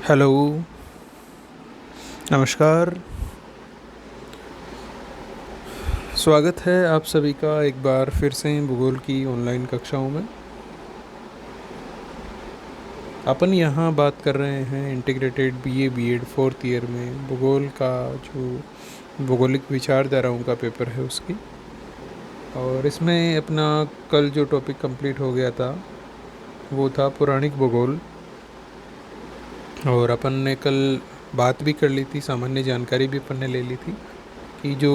Hello, नमस्कार। स्वागत है आप सभी का एक बार फिर से भूगोल की ऑनलाइन कक्षाओं में। अपन यहाँ बात कर रहे हैं integrated BA BEd fourth year में भूगोल का जो भौगोलिक विचारधाराओं का पेपर है उसकी। और इसमें अपना कल जो टॉपिक कंप्लीट हो गया था वो था पौराणिक भूगोल। और अपन ने कल बात भी कर ली थी, सामान्य जानकारी भी अपन ने ले ली थी कि जो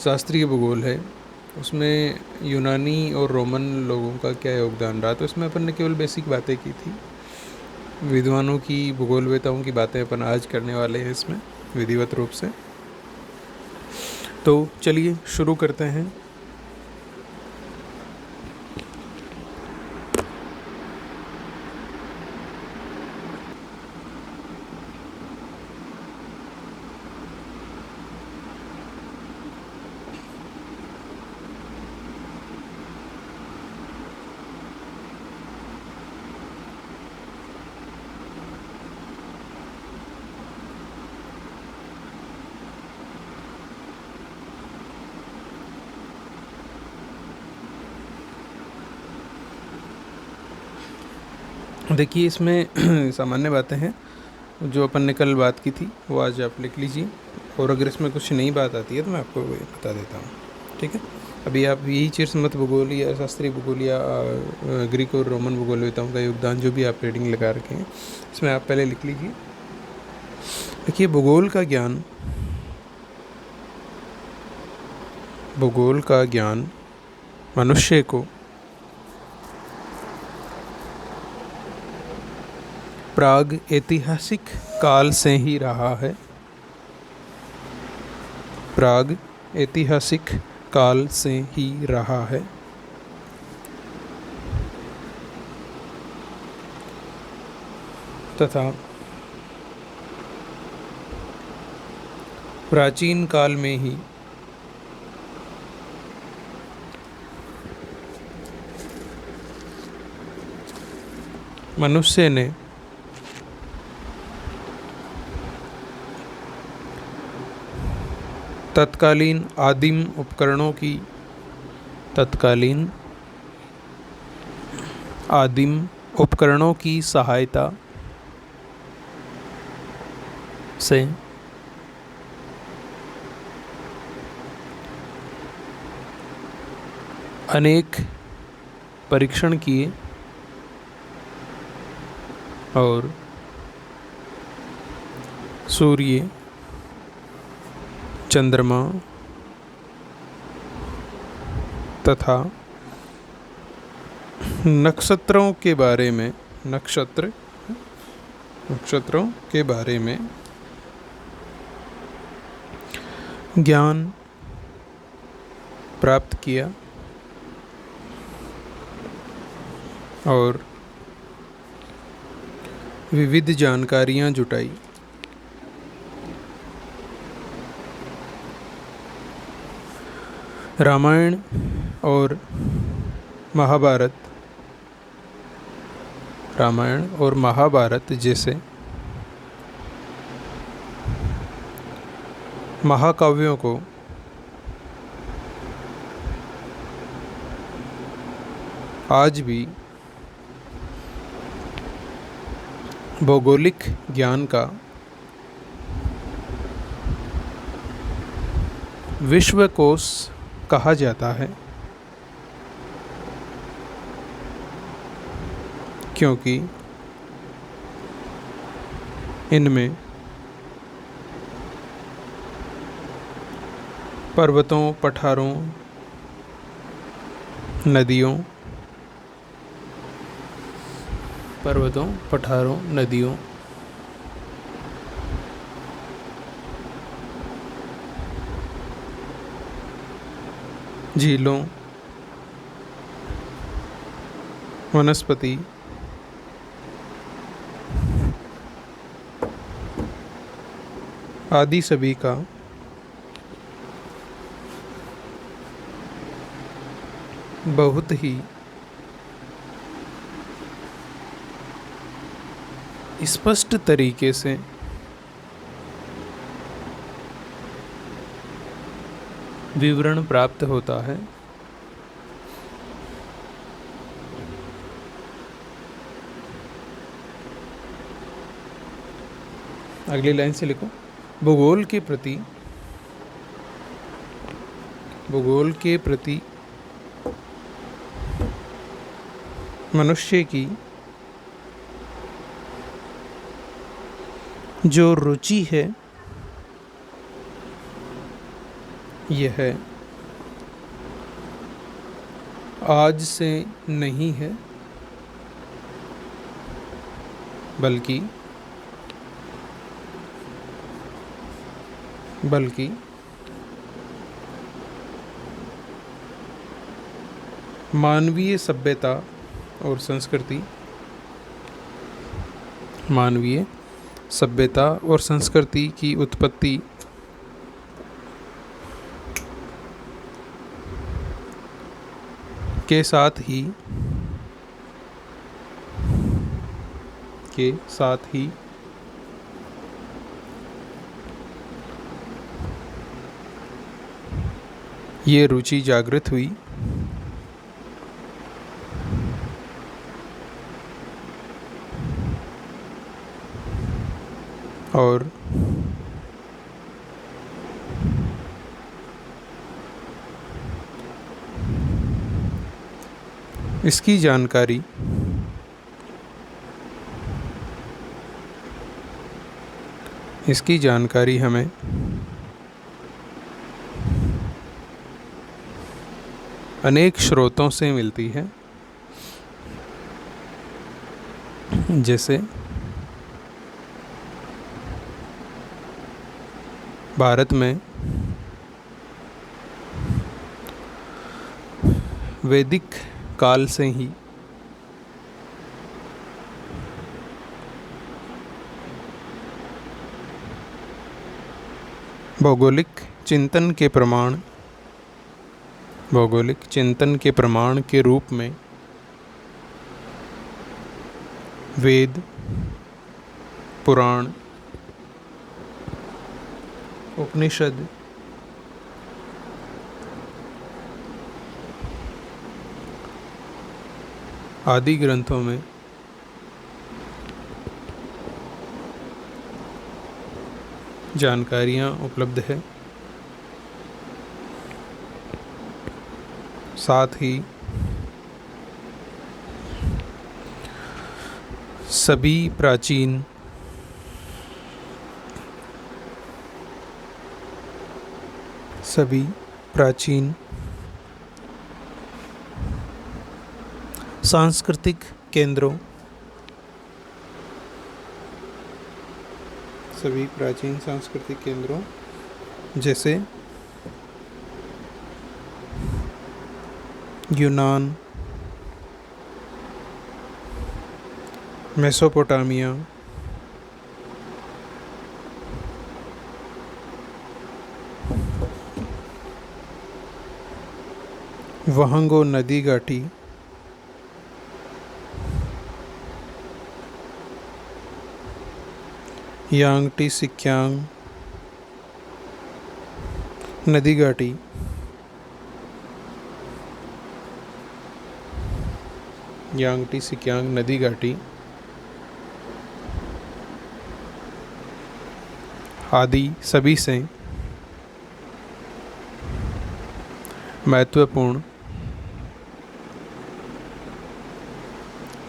शास्त्रीय भूगोल है उसमें यूनानी और रोमन लोगों का क्या योगदान रहा। तो इसमें अपन ने केवल बेसिक बातें की थी। विद्वानों की, भूगोलवेताओं की बातें अपन आज करने वाले हैं इसमें विधिवत रूप से। तो चलिए शुरू करते हैं। देखिए, इसमें सामान्य बातें हैं जो अपन ने कल बात की थी वो आज आप लिख लीजिए। और अगर इसमें कुछ नई बात आती है तो मैं आपको बता देता हूँ, ठीक है। अभी आप यही चिरसमत भूगोल या शास्त्रीय भूगोल या ग्रीक और रोमन भूगोलवेताओं का योगदान जो भी आप रीडिंग लगा रखे हैं इसमें आप पहले लिख लीजिए। देखिए, भूगोल का ज्ञान मनुष्य को प्राग ऐतिहासिक काल से ही रहा है। प्राग ऐतिहासिक काल से ही रहा है तथा प्राचीन काल में ही मनुष्य ने तत्कालीन आदिम उपकरणों की सहायता से अनेक परीक्षण किए और सूर्य, चंद्रमा तथा नक्षत्रों के बारे में ज्ञान प्राप्त किया और विविध जानकारियां जुटाई। रामायण और महाभारत जैसे महाकाव्यों को आज भी भौगोलिक ज्ञान का विश्वकोश कहा जाता है, क्योंकि इनमें पर्वतों, पठारों, नदियों, झीलों, वनस्पति आदि सभी का बहुत ही स्पष्ट तरीके से विवरण प्राप्त होता है। अगली लाइन से लिखो। भूगोल के प्रति मनुष्य की जो रुचि है यह आज से नहीं है, बल्कि मानवीय सभ्यता और संस्कृति की उत्पत्ति के साथ ही ये रुचि जागृत हुई और इसकी जानकारी हमें अनेक स्रोतों से मिलती है, जैसे भारत में वैदिक काल से ही भौगोलिक चिंतन के प्रमाण के रूप में वेद, पुराण, उपनिषद, आदि ग्रंथों में जानकारियाँ उपलब्ध है। साथ ही सभी प्राचीन सांस्कृतिक केंद्रों जैसे यूनान, मेसोपोटामिया, वहंगो नदी घाटी, यांगटी सिक्यांग नदी घाटी, आदि सभी से महत्वपूर्ण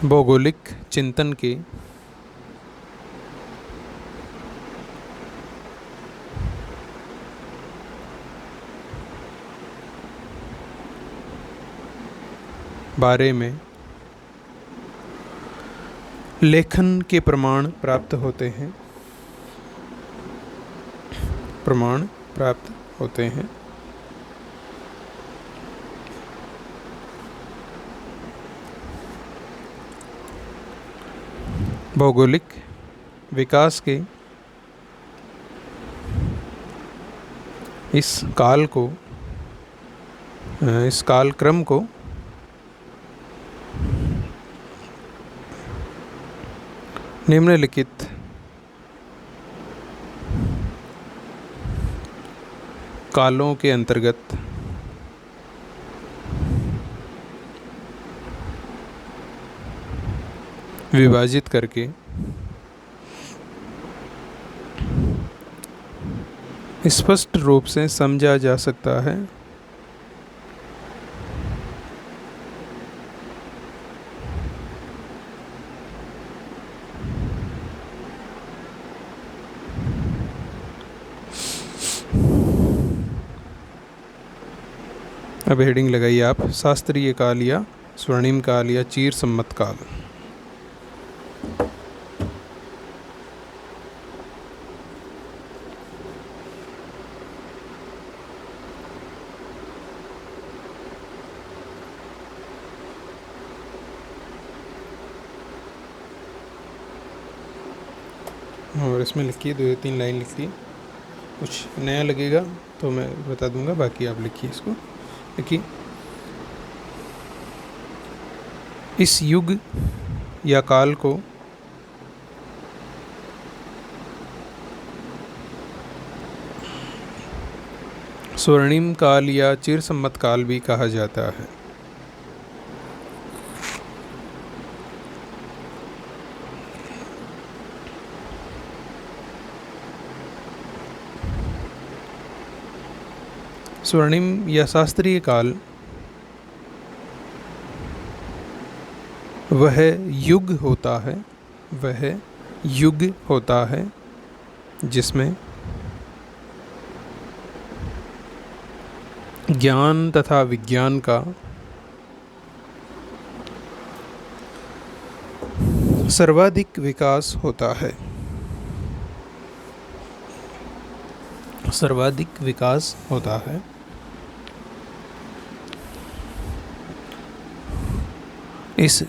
भौगोलिक चिंतन के बारे में लेखन के प्रमाण प्राप्त होते हैं। भौगोलिक विकास के इस कालक्रम को निम्नलिखित कालों के अंतर्गत विभाजित करके स्पष्ट रूप से समझा जा सकता है। अब हेडिंग लगाइए आप, शास्त्रीय काल या स्वर्णिम काल या चीर सम्मत काल। और इसमें लिखिए, 2 या 3 लाइन लिखिए, कुछ नया लगेगा तो मैं बता दूंगा, बाकी आप लिखिए इसको। देखिए, इस युग या काल को स्वर्णिम काल या चिर सम्मत काल भी कहा जाता है। स्वर्णिम या शास्त्रीय काल वह युग होता है जिसमें ज्ञान तथा विज्ञान का सर्वाधिक विकास होता है। इस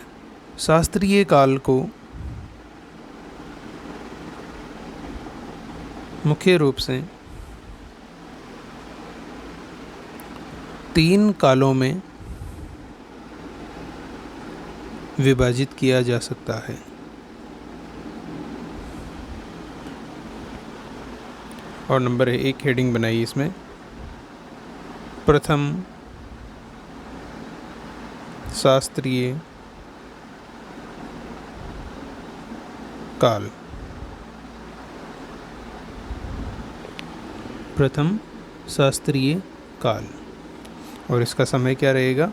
शास्त्रीय काल को मुख्य रूप से 3 कालों में विभाजित किया जा सकता है। और नंबर 1 हेडिंग बनाइए इसमें, प्रथम शास्त्रीय काल। प्रथम शास्त्रीय काल, और इसका समय क्या रहेगा?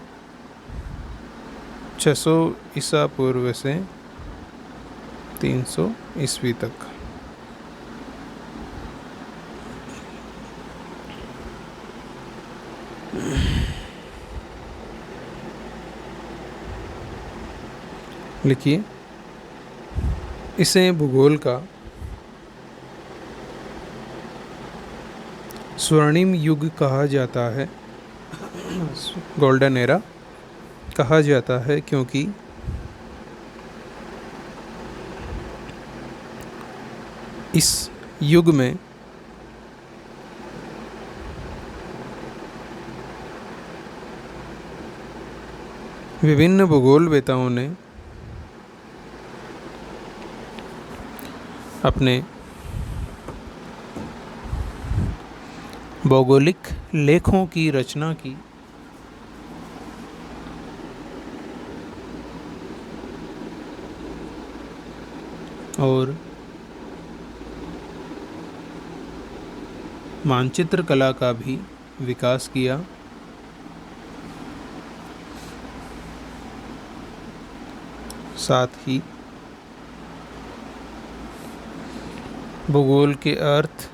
600 ईसा पूर्व से 300 ईस्वी तक। लिखिए, इसे भूगोल का स्वर्णिम युग कहा जाता है, गोल्डन एरा कहा जाता है, क्योंकि इस युग में विभिन्न भूगोलवेताओं ने अपने भौगोलिक लेखों की रचना की और मानचित्र कला का भी विकास किया। साथ ही भूगोल के अर्थ,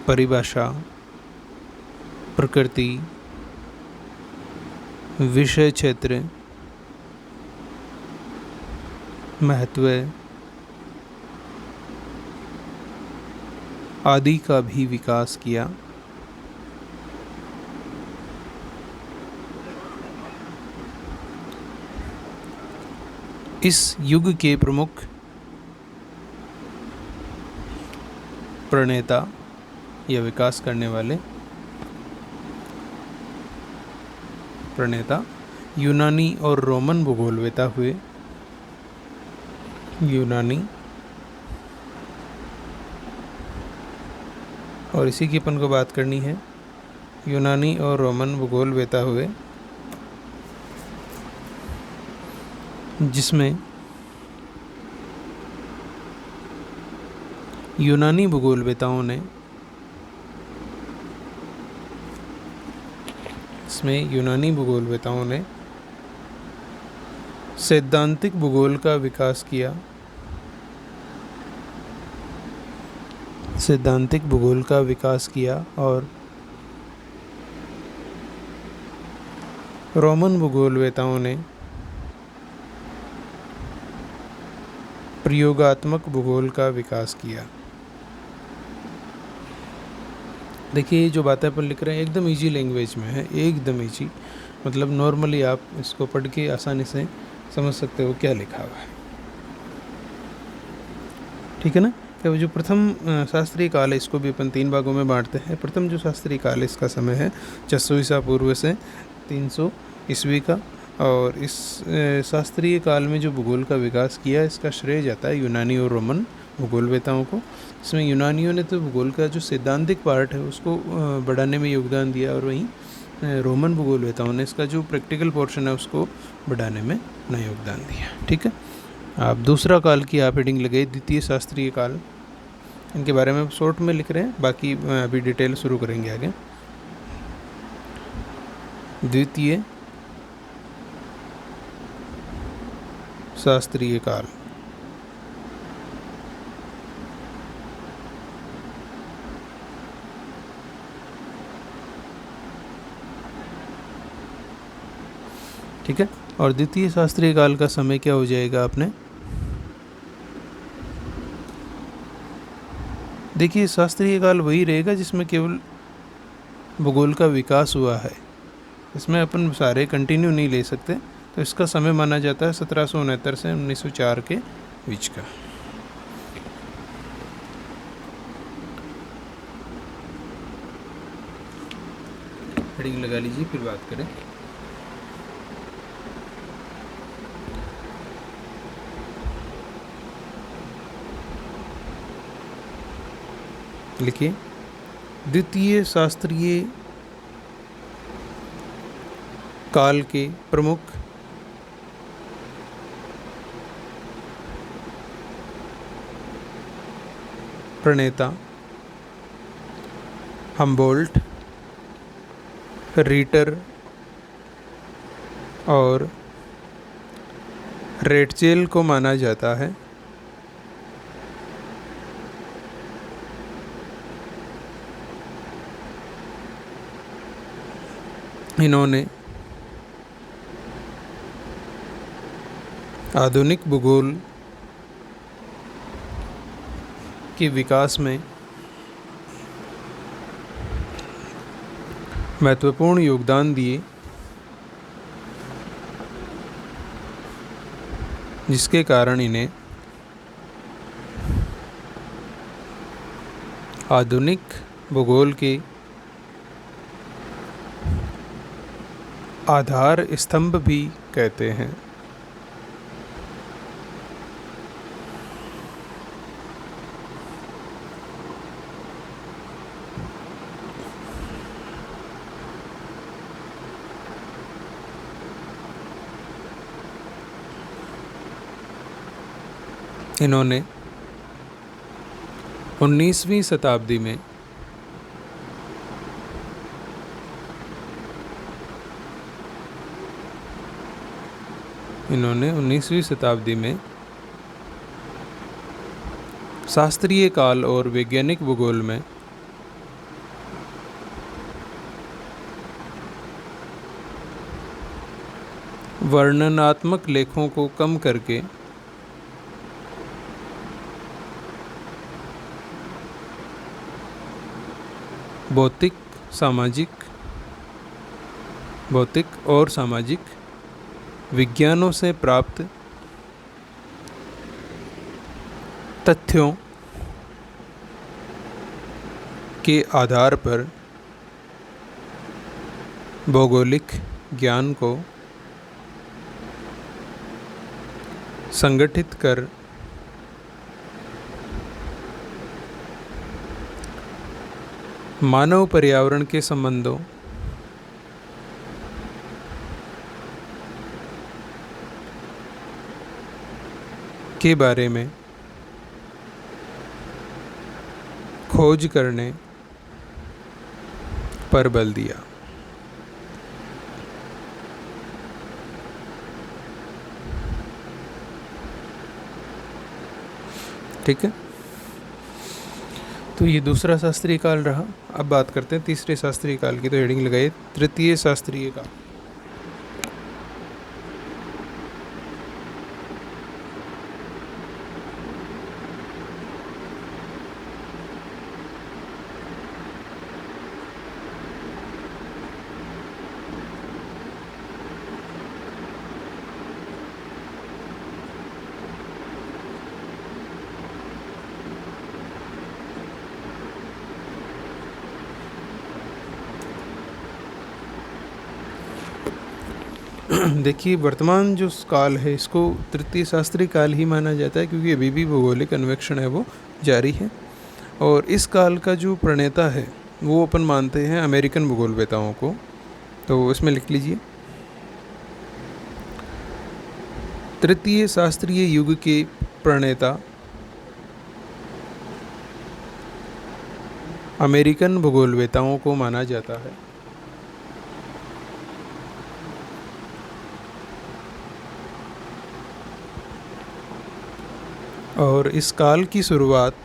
परिभाषा, प्रकृति, विषय क्षेत्र, महत्व आदि का भी विकास किया। इस युग के प्रमुख प्रणेता या विकास करने वाले प्रणेता यूनानी और रोमन भूगोलवेता हुए। यूनानी और इसी की अपन को बात करनी है, यूनानी और रोमन भूगोलवेता हुए, जिसमें यूनानी भूगोलवेताओं ने सैद्धांतिक भूगोल का विकास किया। और रोमन भूगोलवेताओं ने प्रयोगात्मक भूगोल का विकास किया। देखिए, ये जो बातें अपन लिख रहे हैं एकदम इजी लैंग्वेज में है, एकदम इजी, मतलब नॉर्मली आप इसको पढ़ के आसानी से समझ सकते हो क्या लिखा हुआ है, ठीक है ना। तो जो प्रथम शास्त्रीय काल है, इसको भी अपन 3 भागों में बांटते हैं। प्रथम जो शास्त्रीय काल है, इसका समय है 600 ईसा पूर्व से 300 ईस्वी का। और इस शास्त्रीय काल में जो भूगोल का विकास किया, इसका श्रेय जाता है यूनानी और रोमन भूगोलवेताओं को। इसमें यूनानियों ने तो भूगोल का जो सैद्धांतिक पार्ट है उसको बढ़ाने में योगदान दिया, और वहीं रोमन भूगोलवेताओं ने इसका जो प्रैक्टिकल पोर्शन है उसको बढ़ाने में अपना योगदान दिया, ठीक है। आप दूसरा काल की आप हेडिंग लगाइए, द्वितीय शास्त्रीय काल। इनके बारे में शॉर्ट में लिख रहे हैं, बाकी अभी डिटेल शुरू करेंगे आगे। द्वितीय शास्त्रीय काल, ठीक है। और द्वितीय शास्त्रीय काल का समय क्या हो जाएगा आपने, देखिए शास्त्रीय काल वही रहेगा जिसमें केवल भूगोल का विकास हुआ है। इसमें अपन सारे कंटिन्यू नहीं ले सकते, तो इसका समय माना जाता है 1769 से 1904 के बीच का। हेडिंग लगा लीजिए, फिर बात करें। लिखिए, द्वितीय शास्त्रीय काल के प्रमुख प्रणेता हम्बोल्ट, रीटर और रेटचेल को माना जाता है। इन्होंने आधुनिक भूगोल के विकास में महत्वपूर्ण योगदान दिए, जिसके कारण इन्हें आधुनिक भूगोल के आधार स्तंभ भी कहते हैं। इन्होंने 19वीं शताब्दी में शास्त्रीय काल और वैज्ञानिक भूगोल में वर्णनात्मक लेखों को कम करके भौतिक और सामाजिक विज्ञानों से प्राप्त तथ्यों के आधार पर भौगोलिक ज्ञान को संगठित कर मानव पर्यावरण के संबंधों के बारे में खोज करने पर बल दिया। ठीक है, तो ये दूसरा शास्त्रीय काल रहा। अब बात करते हैं तीसरे शास्त्रीय काल की। तो हेडिंग लगाइए तृतीय शास्त्रीय काल। देखिए, वर्तमान जो काल है इसको तृतीय शास्त्रीय काल ही माना जाता है, क्योंकि अभी भी भौगोलिक अन्वेषण है वो जारी है। और इस काल का जो प्रणेता है वो अपन मानते हैं अमेरिकन भूगोलवेताओं को। तो इसमें लिख लीजिए, तृतीय शास्त्रीय युग के प्रणेता अमेरिकन भूगोलवेताओं को माना जाता है। और इस काल की शुरुआत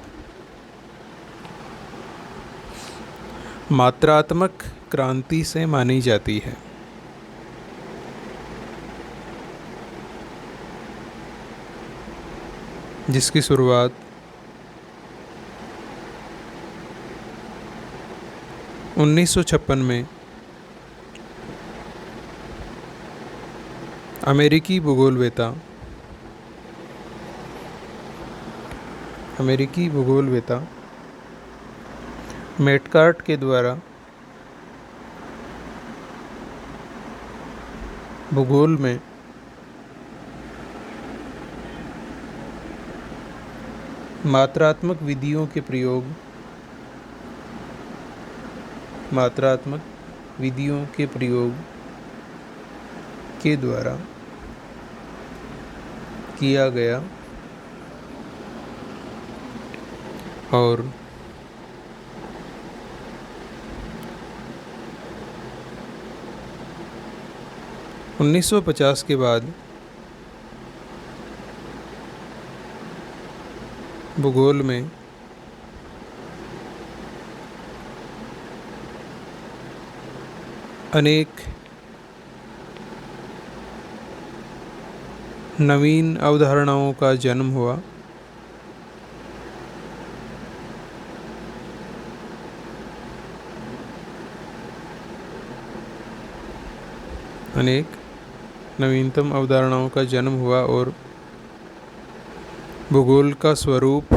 मात्रात्मक क्रांति से मानी जाती है। जिसकी शुरुआत 1956 में अमेरिकी भूगोलवेता मेटकार्ट के द्वारा भूगोल में मात्रात्मक विधियों के प्रयोग के द्वारा किया गया। और उन्नीस सौ 50 के बाद भूगोल में अनेक नवीन अवधारणाओं का जन्म हुआ। अनेक नवीनतम अवधारणाओं का जन्म हुआ और भूगोल का स्वरूप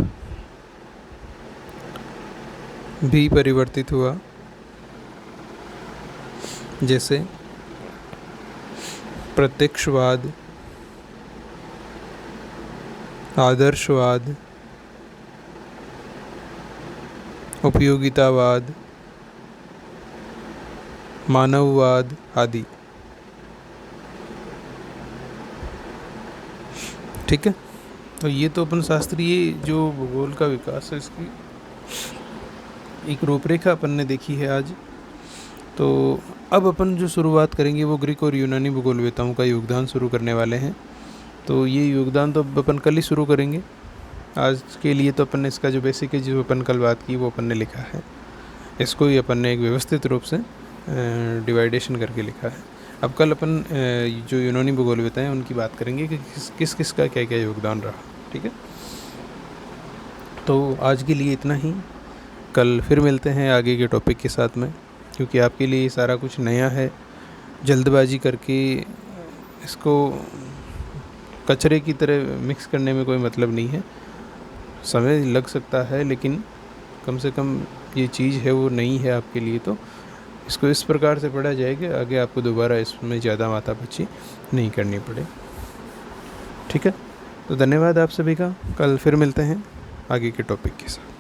भी परिवर्तित हुआ। जैसे प्रत्यक्षवाद, आदर्शवाद, उपयोगितावाद, मानववाद आदि। ठीक है, तो ये तो अपन शास्त्रीय जो भूगोल का विकास है इसकी एक रूपरेखा अपन ने देखी है आज। तो अब अपन जो शुरुआत करेंगे वो ग्रीक और यूनानी भूगोलवेताओं का योगदान शुरू करने वाले हैं। तो ये योगदान तो अपन कल ही शुरू करेंगे। आज के लिए तो अपन ने इसका जो बेसिक है जो अपन कल बात की वो अपन ने लिखा है, इसको ही अपन ने एक व्यवस्थित रूप से डिवाइडेशन करके लिखा है। अब कल अपन जो यूनानी भूगोलवेता हैं उनकी बात करेंगे कि किस किस का क्या क्या योगदान रहा। ठीक है, तो आज के लिए इतना ही। कल फिर मिलते हैं आगे के टॉपिक के साथ में, क्योंकि आपके लिए सारा कुछ नया है। जल्दबाजी करके इसको कचरे की तरह मिक्स करने में कोई मतलब नहीं है। समय लग सकता है, लेकिन कम से कम ये चीज़ है वो नई है आपके लिए, तो इसको इस प्रकार से पढ़ा जाए कि आगे आपको दोबारा इसमें ज़्यादा माथापच्ची नहीं करनी पड़े। ठीक है, तो धन्यवाद आप सभी का। कल फिर मिलते हैं आगे के टॉपिक के साथ।